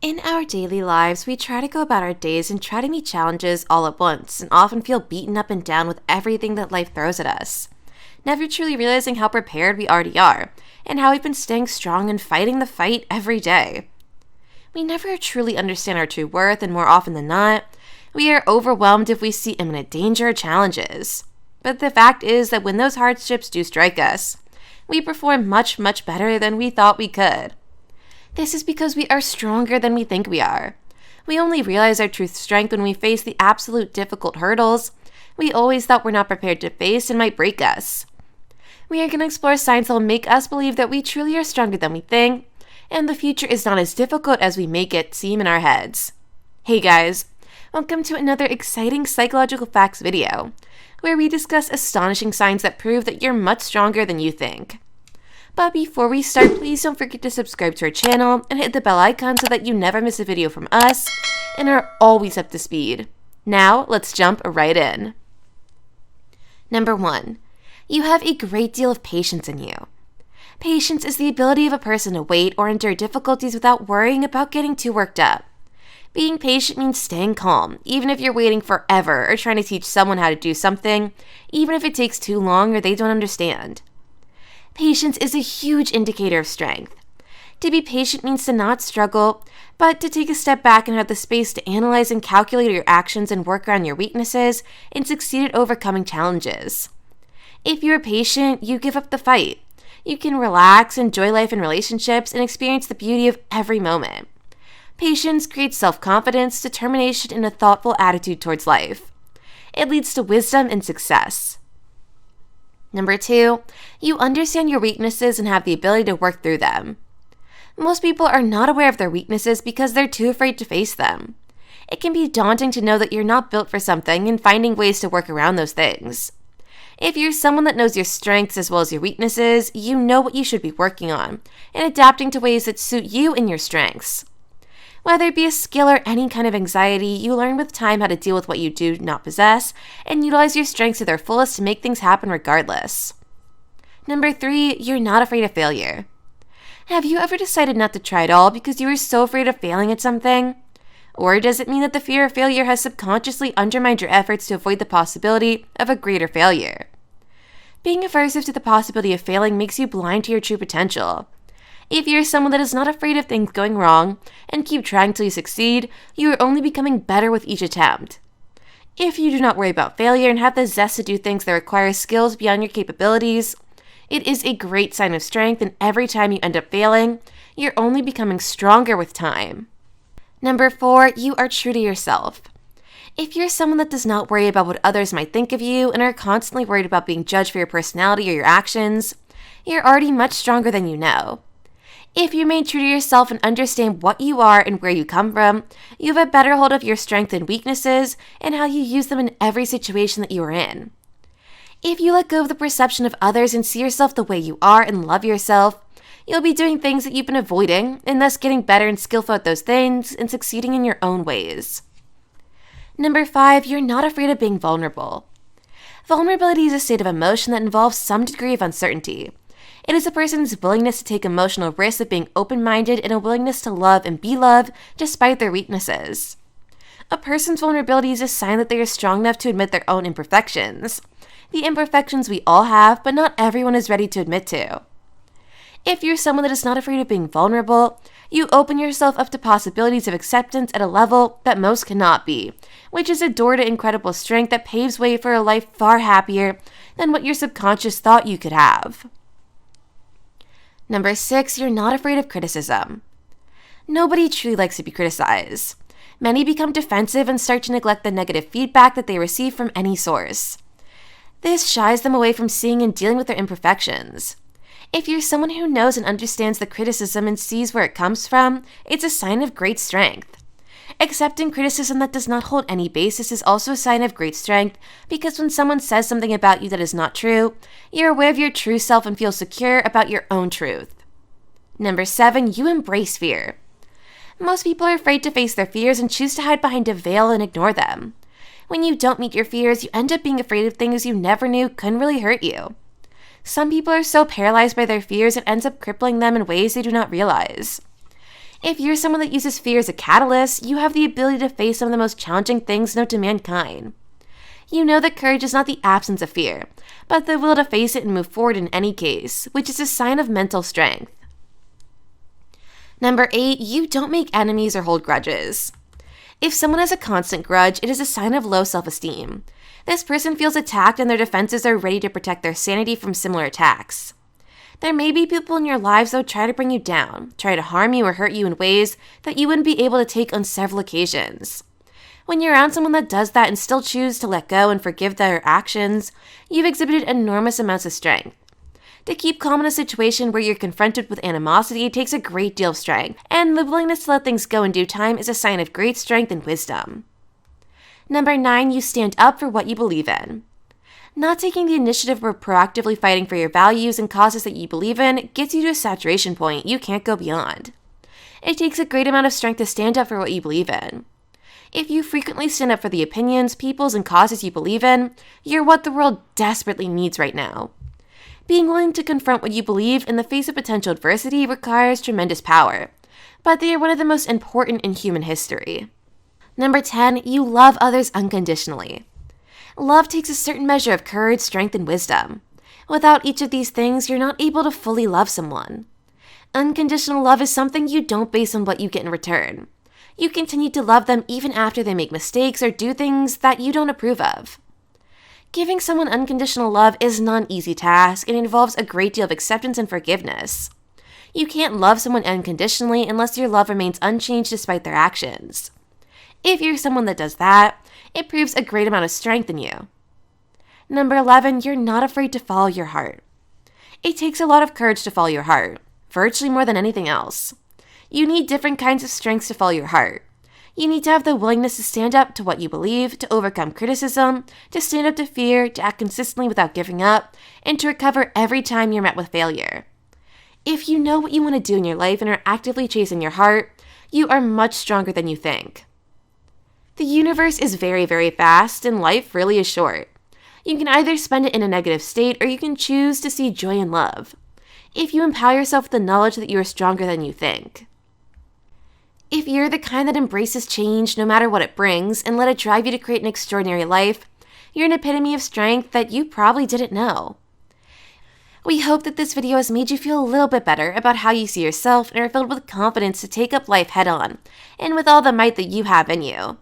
In our daily lives, we try to go about our days and try to meet challenges all at once and often feel beaten up and down with everything that life throws at us, never truly realizing how prepared we already are and how we've been staying strong and fighting the fight every day. We never truly understand our true worth, and more often than not, we are overwhelmed if we see imminent danger or challenges. But the fact is that when those hardships do strike us, we perform much, much better than we thought we could. This is because we are stronger than we think we are. We only realize our true strength when we face the absolute difficult hurdles we always thought we're not prepared to face and might break us. We are going to explore science that will make us believe that we truly are stronger than we think, and the future is not as difficult as we make it seem in our heads. Hey guys, welcome to another exciting psychological facts video, where we discuss astonishing signs that prove that you're much stronger than you think. But before we start, please don't forget to subscribe to our channel and hit the bell icon so that you never miss a video from us and are always up to speed. Now, let's jump right in. Number 1. You have a great deal of patience in you. Patience is the ability of a person to wait or endure difficulties without worrying about getting too worked up. Being patient means staying calm, even if you're waiting forever or trying to teach someone how to do something, even if it takes too long or they don't understand. Patience is a huge indicator of strength. To be patient means to not struggle, but to take a step back and have the space to analyze and calculate your actions and work around your weaknesses and succeed at overcoming challenges. If you are patient, you give up the fight. You can relax, enjoy life and relationships, and experience the beauty of every moment. Patience creates self-confidence, determination, and a thoughtful attitude towards life. It leads to wisdom and success. Number 2, you understand your weaknesses and have the ability to work through them. Most people are not aware of their weaknesses because they're too afraid to face them. It can be daunting to know that you're not built for something and finding ways to work around those things. If you're someone that knows your strengths as well as your weaknesses, you know what you should be working on and adapting to ways that suit you and your strengths. Whether it be a skill or any kind of anxiety, you learn with time how to deal with what you do not possess and utilize your strengths to their fullest to make things happen regardless. Number 3, you're not afraid of failure. Have you ever decided not to try at all because you were so afraid of failing at something? Or does it mean that the fear of failure has subconsciously undermined your efforts to avoid the possibility of a greater failure? Being aversive to the possibility of failing makes you blind to your true potential. If you're someone that is not afraid of things going wrong and keep trying till you succeed, you are only becoming better with each attempt. If you do not worry about failure and have the zest to do things that require skills beyond your capabilities, it is a great sign of strength, and every time you end up failing, you're only becoming stronger with time. Number 4, you are true to yourself. If you're someone that does not worry about what others might think of you and are constantly worried about being judged for your personality or your actions, you're already much stronger than you know. If you remain true to yourself and understand what you are and where you come from, you have a better hold of your strengths and weaknesses and how you use them in every situation that you are in. If you let go of the perception of others and see yourself the way you are and love yourself, you'll be doing things that you've been avoiding and thus getting better and skillful at those things and succeeding in your own ways. Number 5, you're not afraid of being vulnerable. Vulnerability is a state of emotion that involves some degree of uncertainty. It is a person's willingness to take emotional risks of being open-minded and a willingness to love and be loved despite their weaknesses. A person's vulnerability is a sign that they are strong enough to admit their own imperfections. The imperfections we all have, but not everyone is ready to admit to. If you're someone that is not afraid of being vulnerable, you open yourself up to possibilities of acceptance at a level that most cannot be, which is a door to incredible strength that paves way for a life far happier than what your subconscious thought you could have. Number 6, you're not afraid of criticism. Nobody truly likes to be criticized. Many become defensive and start to neglect the negative feedback that they receive from any source. This shies them away from seeing and dealing with their imperfections. If you're someone who knows and understands the criticism and sees where it comes from, it's a sign of great strength. Accepting criticism that does not hold any basis is also a sign of great strength, because when someone says something about you that is not true, you're aware of your true self and feel secure about your own truth. Number 7, you embrace fear. Most people are afraid to face their fears and choose to hide behind a veil and ignore them. When you don't meet your fears, you end up being afraid of things you never knew couldn't really hurt you. Some people are so paralyzed by their fears it ends up crippling them in ways they do not realize. If you're someone that uses fear as a catalyst, you have the ability to face some of the most challenging things known to mankind. You know that courage is not the absence of fear, but the will to face it and move forward in any case, which is a sign of mental strength. Number 8, you don't make enemies or hold grudges. If someone has a constant grudge, it is a sign of low self-esteem. This person feels attacked and their defenses are ready to protect their sanity from similar attacks. There may be people in your lives that would try to bring you down, try to harm you or hurt you in ways that you wouldn't be able to take on several occasions. When you're around someone that does that and still choose to let go and forgive their actions, you've exhibited enormous amounts of strength. To keep calm in a situation where you're confronted with animosity takes a great deal of strength, and the willingness to let things go in due time is a sign of great strength and wisdom. Number 9, you stand up for what you believe in. Not taking the initiative or proactively fighting for your values and causes that you believe in gets you to a saturation point you can't go beyond. It takes a great amount of strength to stand up for what you believe in. If you frequently stand up for the opinions, peoples, and causes you believe in, you're what the world desperately needs right now. Being willing to confront what you believe in the face of potential adversity requires tremendous power, but they are one of the most important in human history. Number 10, you love others unconditionally. Love takes a certain measure of courage, strength, and wisdom. Without each of these things, you're not able to fully love someone. Unconditional love is something you don't base on what you get in return. You continue to love them even after they make mistakes or do things that you don't approve of. Giving someone unconditional love is not an easy task and involves a great deal of acceptance and forgiveness. You can't love someone unconditionally unless your love remains unchanged despite their actions. If you're someone that does that, it proves a great amount of strength in you. Number 11, you're not afraid to follow your heart. It takes a lot of courage to follow your heart, virtually more than anything else. You need different kinds of strengths to follow your heart. You need to have the willingness to stand up to what you believe, to overcome criticism, to stand up to fear, to act consistently without giving up, and to recover every time you're met with failure. If you know what you want to do in your life and are actively chasing your heart, you are much stronger than you think. The universe is very, very fast, and life really is short. You can either spend it in a negative state, or you can choose to see joy and love. If you empower yourself with the knowledge that you are stronger than you think. If you're the kind that embraces change no matter what it brings and let it drive you to create an extraordinary life, you're an epitome of strength that you probably didn't know. We hope that this video has made you feel a little bit better about how you see yourself and are filled with confidence to take up life head on, and with all the might that you have in you.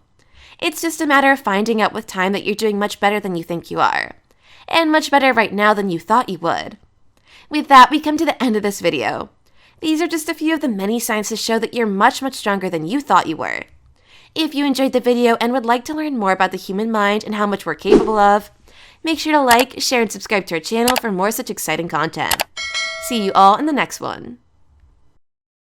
It's just a matter of finding out with time that you're doing much better than you think you are, and much better right now than you thought you would. With that, we come to the end of this video. These are just a few of the many signs to show that you're much, much stronger than you thought you were. If you enjoyed the video and would like to learn more about the human mind and how much we're capable of, make sure to like, share, and subscribe to our channel for more such exciting content. See you all in the next one.